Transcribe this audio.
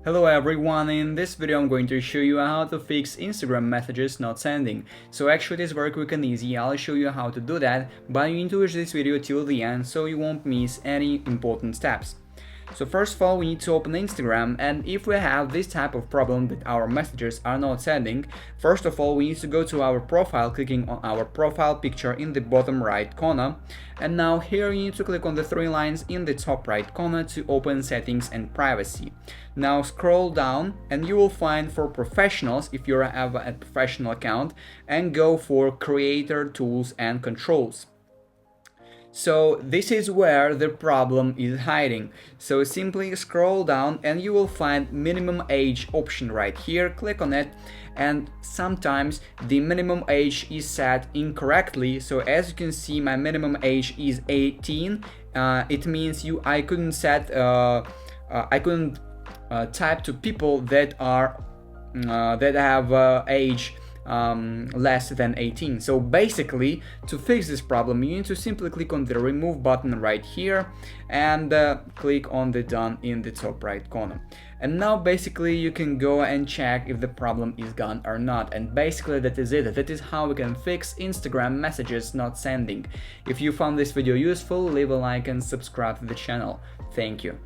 Hello everyone, in this video I'm going to show you how to fix Instagram messages not sending. So actually this is very quick and easy. I'll show you how to do that, but you need to watch this video till the end so you won't miss any important steps. So first of all, we need to open Instagram, and if we have this type of problem that our messages are not sending, first of all we need to go to our profile, clicking on our profile picture in the bottom right corner, and now here you need to click on the three lines in the top right corner to open settings and privacy. Now scroll down and you will find for professionals, if you have a professional account, and go for creator tools and controls. So this is where the problem is hiding. So simply scroll down and you will find minimum age option right here. Click on it, and sometimes the minimum age is set incorrectly. So as you can see, my minimum age is 18. It means I couldn't set type to people that are that have age less than 18. So basically, to fix this problem, you need to simply click on the remove button right here and click on the done in the top right corner. And now basically you can go and check if the problem is gone or not. And basically that is it. That is how we can fix Instagram messages not sending. If you found this video useful, leave a like and subscribe to the channel. Thank you.